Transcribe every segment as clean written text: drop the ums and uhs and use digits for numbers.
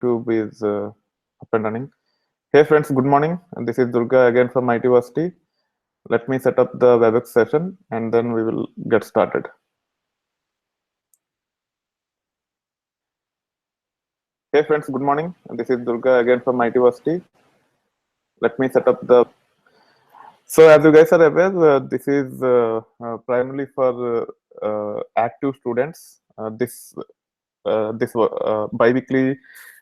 YouTube is up and running. Hey friends, good morning. This is Durga again from ITversity. Let me set up the WebEx session and then we will get started. Hey friends, good morning. This is Durga again from ITversity. Let me set up the. So as you guys are aware, this is primarily for active students. This bi-weekly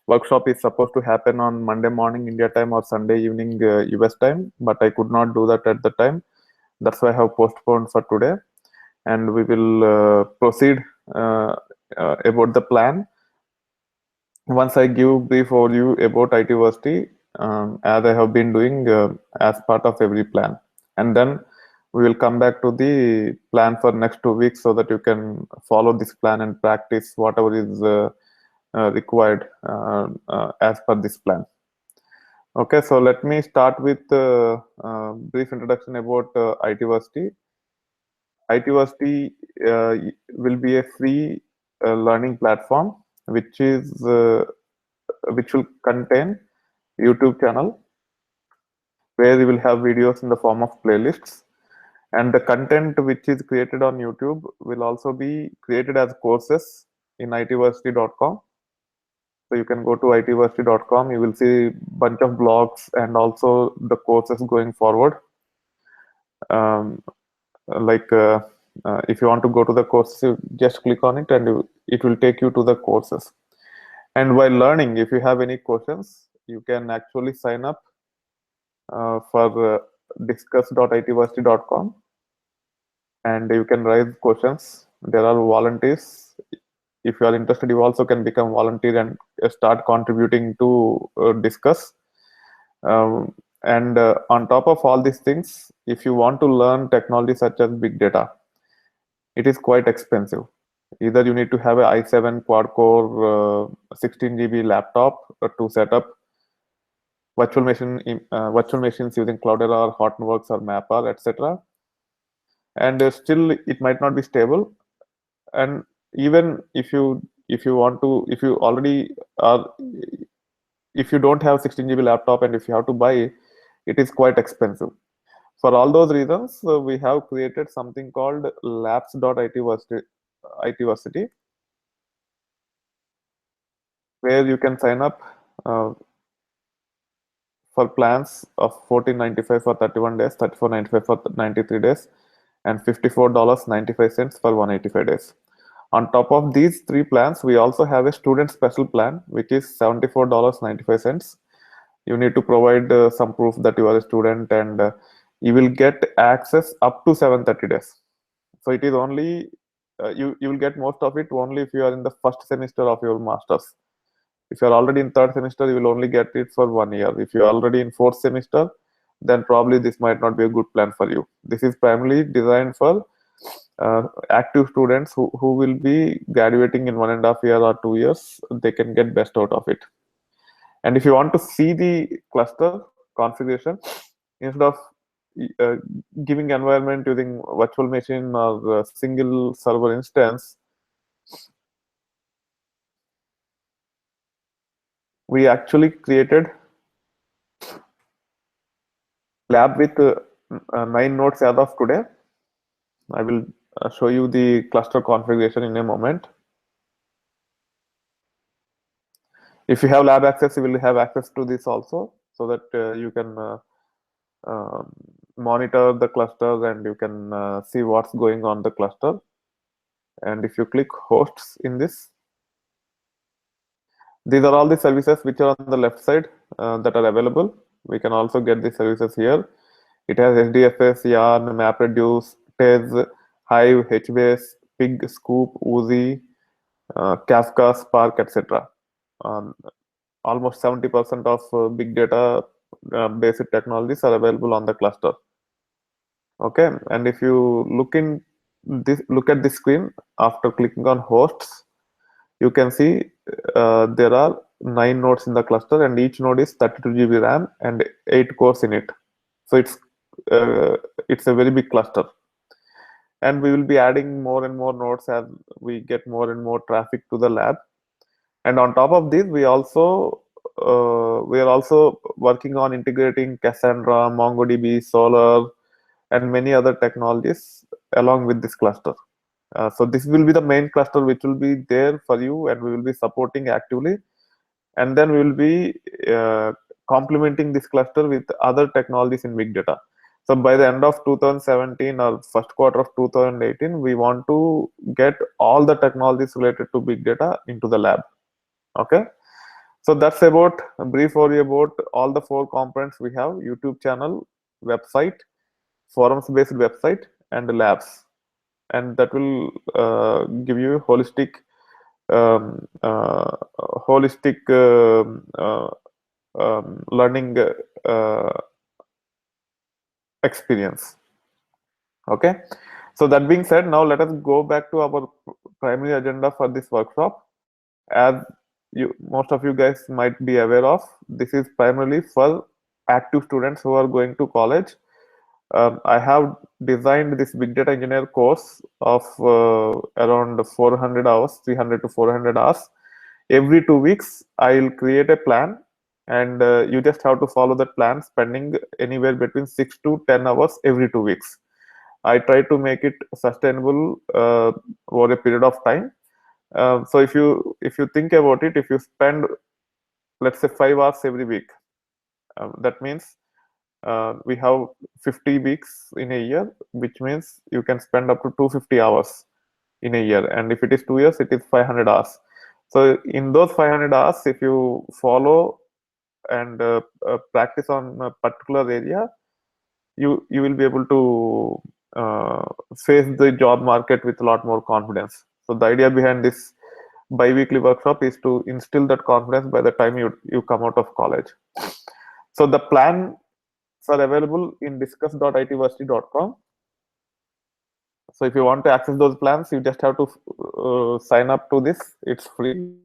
workshop is supposed to happen on Monday morning India time or Sunday evening US time, but I could not do that at the time. That's why I have postponed for today, and we will proceed about the plan once I give brief overview about ITversity, as I have been doing as part of every plan, and then we will come back to the plan for next 2 weeks so that you can follow this plan and practice whatever is required as per this plan. Okay, so let me start with brief introduction about ITversity. ITversity will be a free learning platform which will contain YouTube channel where you will have videos in the form of playlists, and the content which is created on YouTube will also be created as courses in itversity.com. So you can go to itversity.com, you will see bunch of blogs and also the courses going forward. Um, if you want to go to the course, you just click on it and it will take you to the courses. And while learning, if you have any questions, you can actually sign up for discuss.itversity.com and you can raise questions. There are volunteers. If you are interested, you also can become volunteer and start contributing to discuss. And on top of all these things, if you want to learn technology such as big data, it is quite expensive. Either you need to have a i7 quad-core 16 GB laptop to set up virtual machines using Cloudera, Hortonworks, or Mapr, etc. And still, it might not be stable. And even if you want to, if you already are, if you don't have 16 GB laptop and if you have to buy it is quite expensive. For all those reasons, we have created something called labs.itversity, where you can sign up for plans of $14.95 for 31 days, $34.95 for 93 days, and $54.95 for 185 days. On top of these three plans, we also have a student special plan, which is $74.95. You need to provide some proof that you are a student, and you will get access up to 730 days. So it is only, you will get most of it only if you are in the first semester of your master's. If you are already in third semester, you will only get it for 1 year. If you are already in fourth semester, then probably this might not be a good plan for you. This is primarily designed for active students who will be graduating in 1.5 years or 2 years. They can get best out of it. And if you want to see the cluster configuration, instead of uh, giving environment using virtual machine or single server instance, we actually created lab with 9 nodes as of today. I will show you the cluster configuration in a moment. If you have lab access, you will have access to this also, so that you can monitor the clusters and you can see what's going on the cluster. And if you click hosts in this, these are all the services which are on the left side that are available. We can also get the services here. It has SDFS, Yarn, MapReduce, Tez, Hive, HBase, Pig, Scoop, Oozie, Kafka, Spark, etc. Almost 70% of big data basic technologies are available on the cluster. Okay, and if you look at this screen after clicking on hosts, you can see there are 9 nodes in the cluster, and each node is 32 GB RAM and 8 cores in it. So it's a very big cluster, and we will be adding more and more nodes as we get more and more traffic to the lab. And on top of this, we are also working on integrating Cassandra, MongoDB, Solr, and many other technologies along with this cluster. So this will be the main cluster which will be there for you, and we will be supporting actively. And then we will be complementing this cluster with other technologies in big data. So by the end of 2017 or first quarter of 2018, we want to get all the technologies related to big data into the lab. Okay. So that's about a brief overview about all the 4 components we have: YouTube channel, website, forums based website, and labs. And that will give you um, uh, holistic learning experience. Okay. So that being said, now let us go back to our primary agenda for this workshop. As most of you guys might be aware of, this is primarily for active students who are going to college. I have designed this big data engineer course of around 400 hours, 300 to 400 hours. Every 2 weeks, I'll create a plan, and you just have to follow that plan, spending anywhere between 6 to 10 hours every 2 weeks. I try to make it sustainable over a period of time. So if you think about it, if you spend, let's say, 5 hours every week, that means we have 50 weeks in a year, which means you can spend up to 250 hours in a year. And if it is 2 years, it is 500 hours. So in those 500 hours, if you follow and practice on a particular area, you will be able to face the job market with a lot more confidence. So the idea behind this bi-weekly workshop is to instill that confidence by the time you come out of college. So the plans are available in discuss.itversity.com. So if you want to access those plans, you just have to sign up to this. It's free.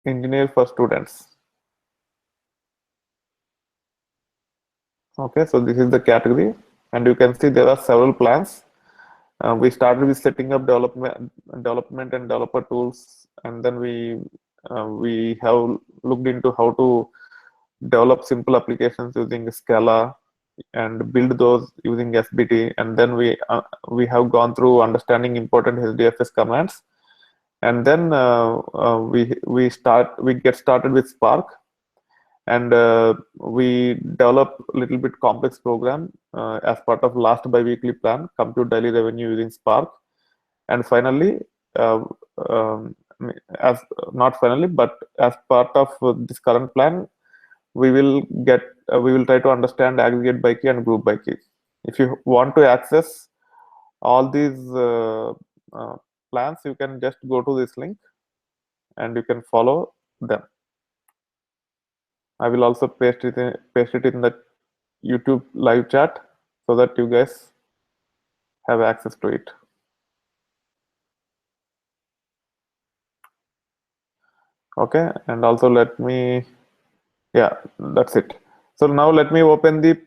Engineer for students. Okay, so this is the category, and you can see there are several plans. We started with setting up development and developer tools, and then we have looked into how to develop simple applications using Scala and build those using SBT, and then we have gone through understanding important HDFS commands, and then we get started with Spark, and we develop a little bit complex program as part of last bi-weekly plan, compute daily revenue using Spark. And finally, uh, um, as not finally, but as part of this current plan, we will try to understand aggregate by key and group by key. If you want to access all these uh, plans, you can just go to this link and you can follow them. I will also paste it in the YouTube live chat so that you guys have access to it. Okay, and also let me, yeah, that's it. So now let me open the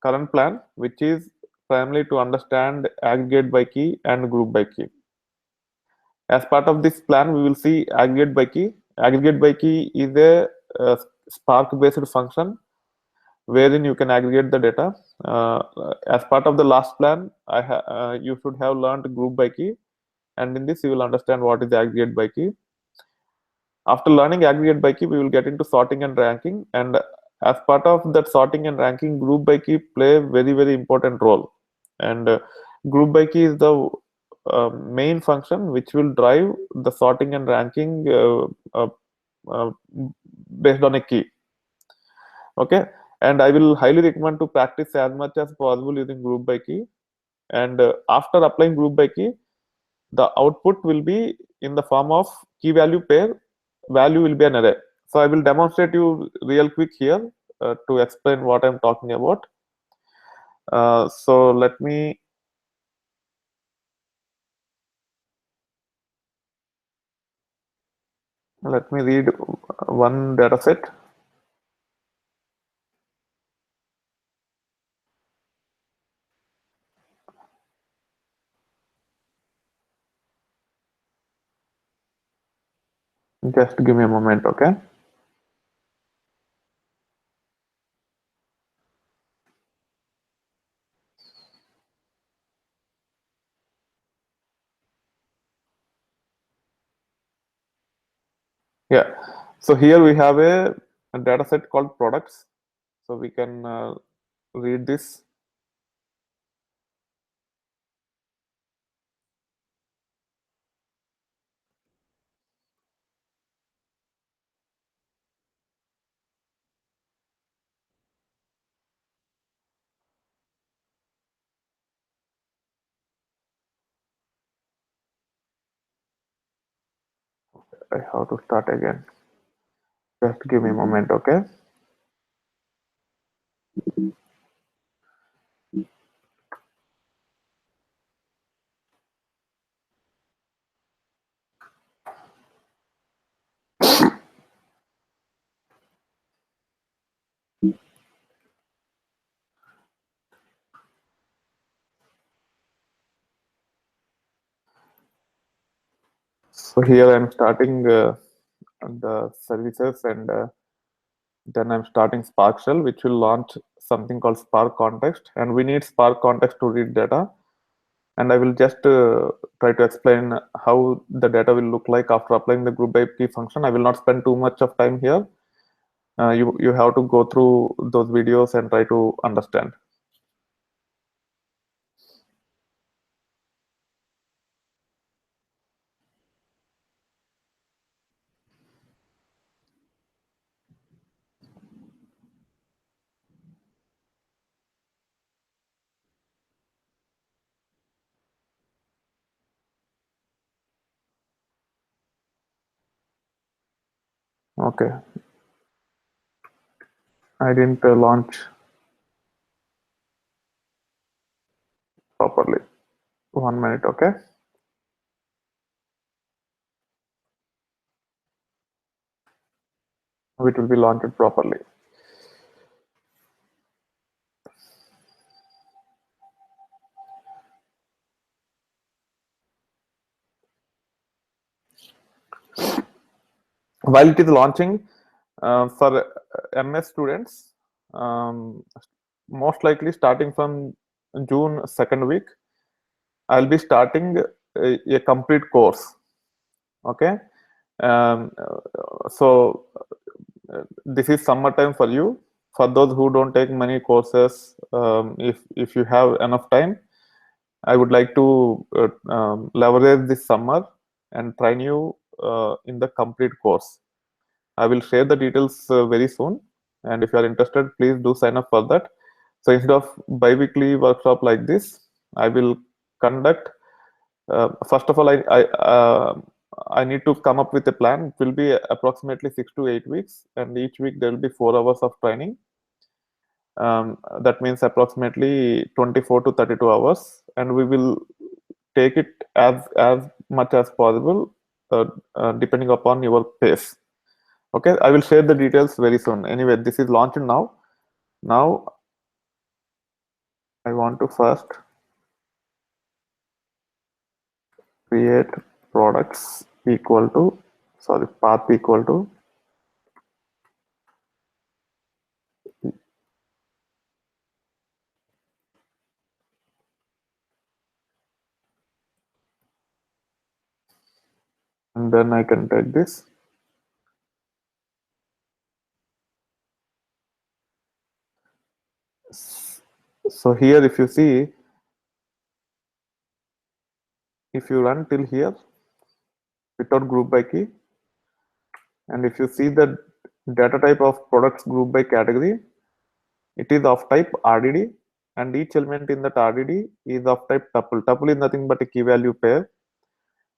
current plan, which is primarily to understand aggregate by key and group by key. As part of this plan, we will see aggregate by key. Aggregate by key is a Spark-based function wherein you can aggregate the data. As part of the last plan, you should have learned group by key, and in this you will understand what is aggregate by key. After learning aggregate by key, we will get into sorting and ranking, and as part of that sorting and ranking, group by key play a very important role. And group by key is the main function which will drive the sorting and ranking uh, based on a key. Okay, and I will highly recommend to practice as much as possible using group by key. And after applying group by key, the output will be in the form of key value pair. Value will be an array. So I will demonstrate you real quick here to explain what I'm talking about. So let me read one data set. Just give me a moment, okay? Yeah. So here we have a data set called products. So we can read this. I have to start again. Just give me a moment, okay? So here I'm starting the services, and then I'm starting Spark Shell, which will launch something called Spark Context. And we need Spark Context to read data. And I will just try to explain how the data will look like after applying the group by key function. I will not spend too much of time here. You have to go through those videos and try to understand. Okay, I didn't launch properly. 1 minute, okay? It will be launched properly. While it is launching, for MS students, most likely starting from June second week, I'll be starting a complete course. Okay, so this is summertime for you. For those who don't take many courses, if you have enough time, I would like to leverage this summer and train you in the complete course. I will share the details very soon, and if you are interested, please do sign up for that. So instead of bi-weekly workshop like this, I will conduct. First of all, I need to come up with a plan. It will be approximately 6 to 8 weeks, and each week there will be 4 hours of training. That means approximately 24 to 32 hours, and we will take it as much as possible, depending upon your pace. Okay, I will share the details very soon. Anyway, this is launched now. Now I want to first create products equal to, sorry, path equal to, and then I can take this. So here, if you see, if you run till here without group by key, and if you see the data type of products group by category, it is of type RDD, and each element in that RDD is of type tuple. Tuple is nothing but a key value pair,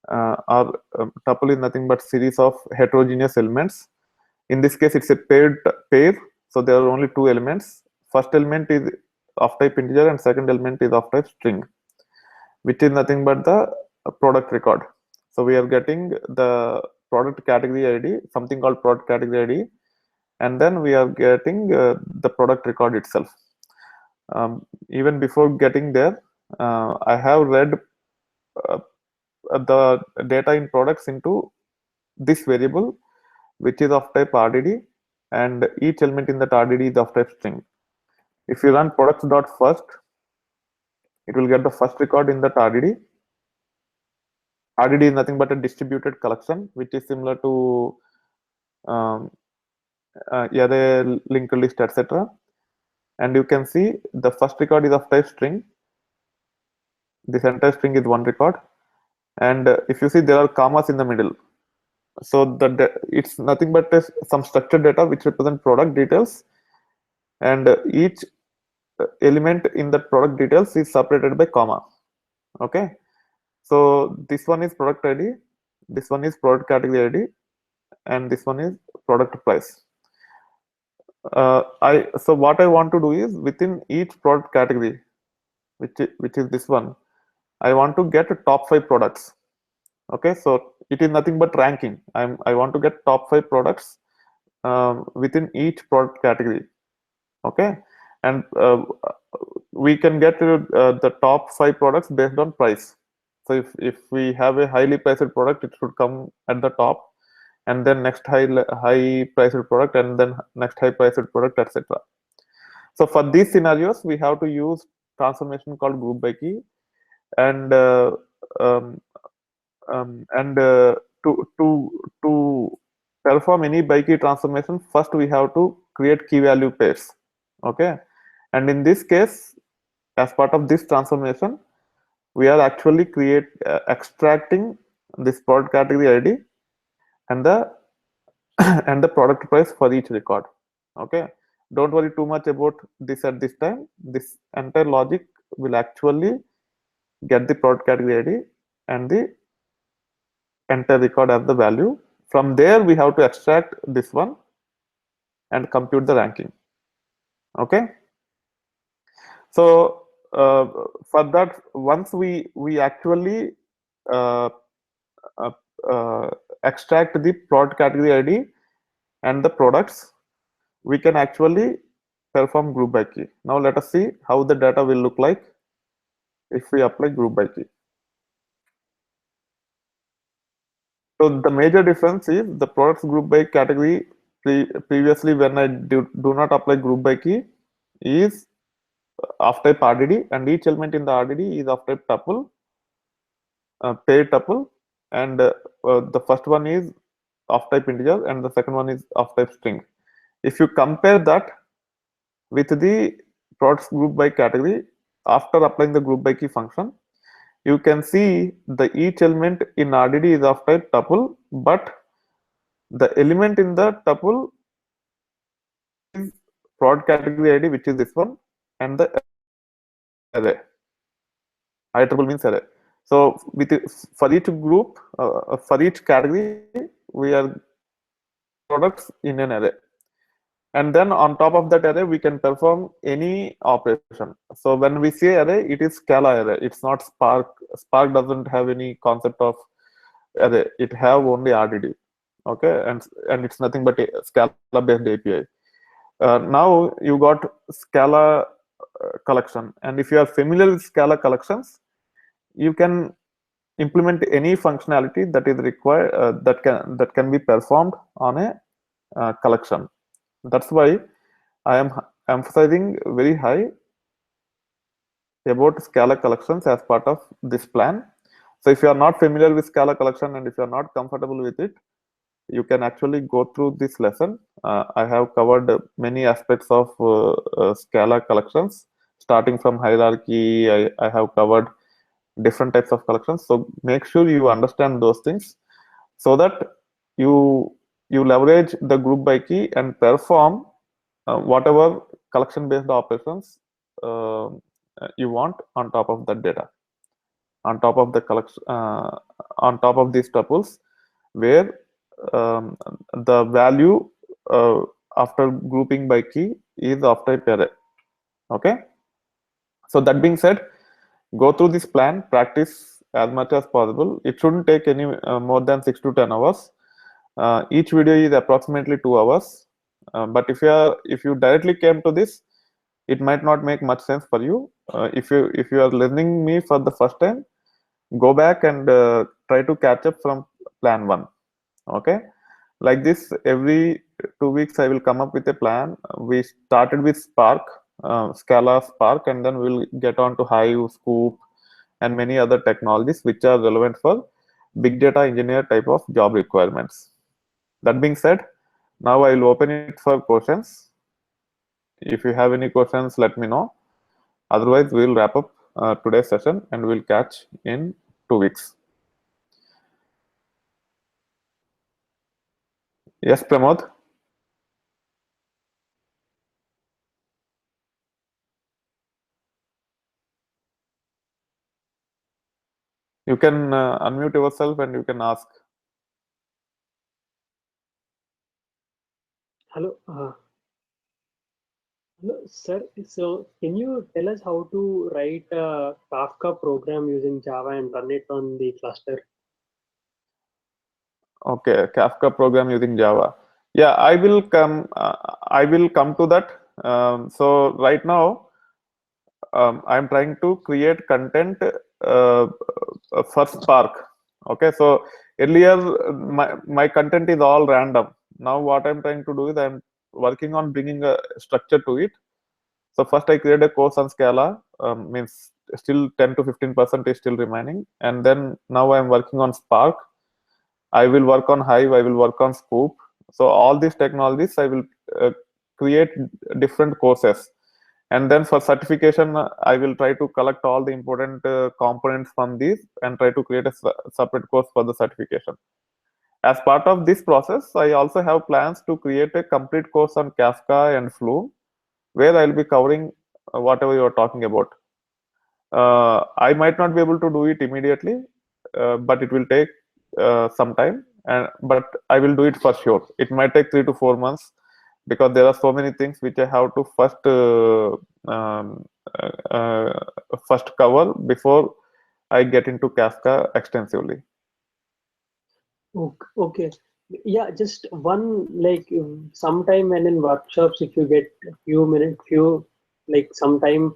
or tuple is nothing but series of heterogeneous elements. In this case, it's a paired pair, so there are only two elements. First element is of type integer, and second element is of type string, which is nothing but the product record. So we are getting the product category ID, something called product category ID, and then we are getting the product record itself. Even before getting there, I have read uh, the data in products into this variable, which is of type RDD, and each element in that RDD is of type string. If you run products.first, it will get the first record in that RDD. RDD is nothing but a distributed collection, which is similar to array, linked list, etc. And you can see the first record is of type string. This entire string is one record. And if you see, there are commas in the middle. So it's nothing but some structured data which represent product details. And each element in the product details is separated by comma. Okay. So this one is product ID, this one is product category ID, and this one is product price. So what I want to do is, within each product category, which is this one, I want to get top 5 products. Okay, so it is nothing but ranking. I want to get top 5 products within each product category. Okay, and we can get the top 5 products based on price. So if we have a highly priced product, it should come at the top, and then next high priced product, and then next high priced product, etc. So for these scenarios, we have to use transformation called group by key, and to perform any by key transformation, first we have to create key value pairs. Okay, and in this case, as part of this transformation, we are actually extracting this product category ID and the and the product price for each record. Okay, don't worry too much about this at this time. This entire logic will actually get the product category ID and the entire record as the value. From there, we have to extract this one and compute the ranking. Okay, so for that, once we actually extract the product category ID and the products, we can actually perform group by key. Now let us see how the data will look like if we apply group by key. So the major difference is the products group by category previously, when I do not apply group by key, is of type RDD, and each element in the RDD is of type tuple, paired tuple, and the first one is of type integer and the second one is of type string. If you compare that with the products group by category, after applying the group by key function, you can see the each element in RDD is of type tuple, but the element in the tuple is product category ID, which is this one, and the array. IEEE means array. So for each group, for each category, we are products in an array. And then on top of that array, we can perform any operation. So when we say array, it is Scala array. It's not Spark. Spark doesn't have any concept of array. It have only RDD. Okay, and it's nothing but a Scala-based API. Now you got Scala collection, and if you are familiar with Scala collections, you can implement any functionality that is required that can be performed on a collection. That's why I am emphasizing very high about Scala collections as part of this plan. So if you are not familiar with Scala collection and if you are not comfortable with it, you can actually go through this lesson. I have covered many aspects of Scala collections, starting from hierarchy. I have covered different types of collections. So make sure you understand those things so that you leverage the group by key and perform whatever collection based operations you want on top of that data, on top of the collection, on top of these tuples, where the value after grouping by key is of type array. Okay, so that being said, go through this plan, practice as much as possible. It shouldn't take any more than 6 to 10 hours. Each video is approximately 2 hours. But if you directly came to this, it might not make much sense for you. If you are listening me for the first time, go back and try to catch up from plan 1. Okay, like this, every 2 weeks I will come up with a plan. We started with Spark, Scala Spark, and then we'll get on to Hive, Scoop, and many other technologies which are relevant for big data engineer type of job requirements. That being said, now I will open it for questions. If you have any questions, let me know. Otherwise, we will wrap up today's session and we'll catch in 2 weeks. Yes, Pramod? You can unmute yourself and you can ask. Hello, hello, sir. So, can you tell us how to write a Kafka program using Java and run it on the cluster? Okay, Kafka program using Java. Yeah, I will come. I will come to that. So right now, I'm trying to create content for Spark. Okay, so earlier my content is all random. Now what I'm trying to do is I'm working on bringing a structure to it. So first I create a course on Scala, means still 10 to 15% is still remaining, and then now I'm working on Spark. I will work on Hive. I will work on Scoop. So all these technologies I will uh, create different courses, and then for certification I will try to collect all the important components from these and try to create a separate course for the certification. As part of this process, I also have plans to create a complete course on Kafka and Flume, where I'll be covering whatever you are talking about. I might not be able to do it immediately, but it will take some time. And but I will do it for sure. It might take 3 to 4 months because there are so many things which I have to um, first cover before I get into Kafka extensively. Okay. Yeah, just one like sometime when in workshops, if you get a few minutes, few like sometime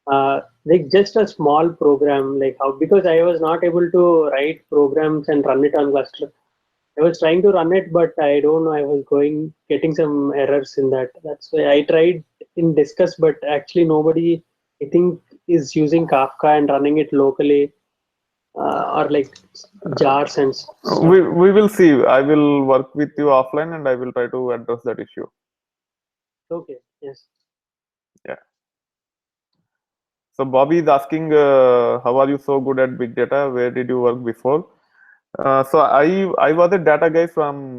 like just a small program, like how because I was not able to write programs and run it on cluster. I was trying to run it, but I don't know. I was getting some errors in that. That's why I tried in Discuss, but actually nobody, I think, is using Kafka and running it locally or like jars and stuff. We will see. I will work with you offline and I will try to address that issue. Okay, yes. Yeah. So Bobby is asking, how are you so good at big data? Where did you work before? So I was a data guy from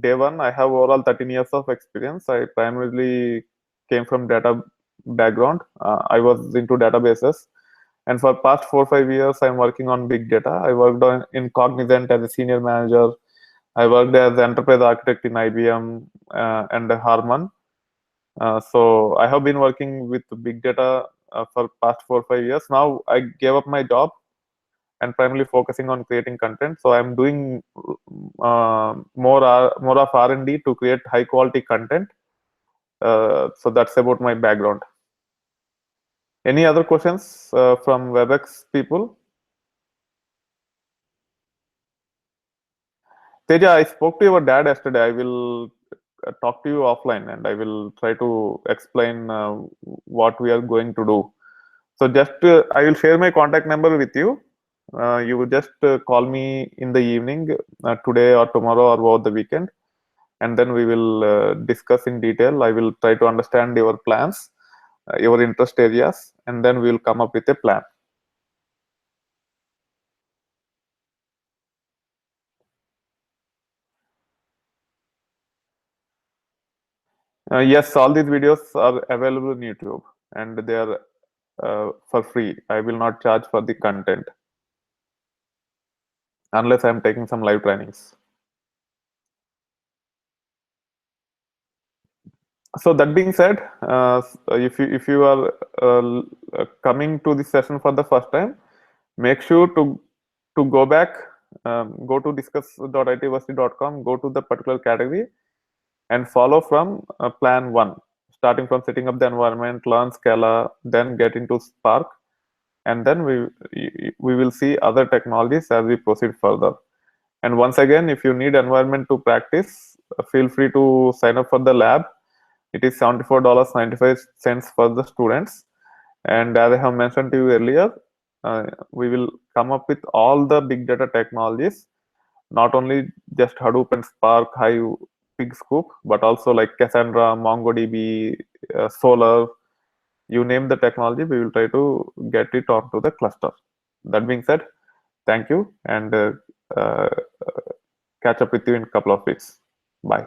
day one. I have overall 13 years of experience. I primarily came from data background. I was into databases, and for past 4 5 years, I'm working on big data. I worked on in Cognizant as a senior manager. I worked as an enterprise architect in IBM and Harman. So I have been working with big data for past 4 5 years. Now I gave up my job and primarily focusing on creating content. So I'm doing more of R&D to create high quality content. So that's about my background. Any other questions from WebEx people? Teja, I spoke to your dad yesterday. I will talk to you offline and I will try to explain what we are going to do. So just I will share my contact number with you. You will just call me in the evening today or tomorrow or over the weekend, and then we will discuss in detail. I will try to understand your plans, your interest areas, and then we will come up with a plan. Yes, all these videos are available on YouTube and they are for free. I will not charge for the content unless I am taking some live trainings. So that being said, if you are coming to this session for the first time, make sure to go back, go to discuss.itversity.com, go to the particular category, and follow from plan one, starting from setting up the environment, learn Scala, then get into Spark, and then we will see other technologies as we proceed further. And once again, if you need environment to practice, feel free to sign up for the lab. It is $74.95 for the students. And as I have mentioned to you earlier, we will come up with all the big data technologies, not only just Hadoop and Spark, Hive, PigScoop, but also like Cassandra, MongoDB, Solr. You name the technology, we will try to get it onto the cluster. That being said, thank you, and catch up with you in a couple of weeks. Bye.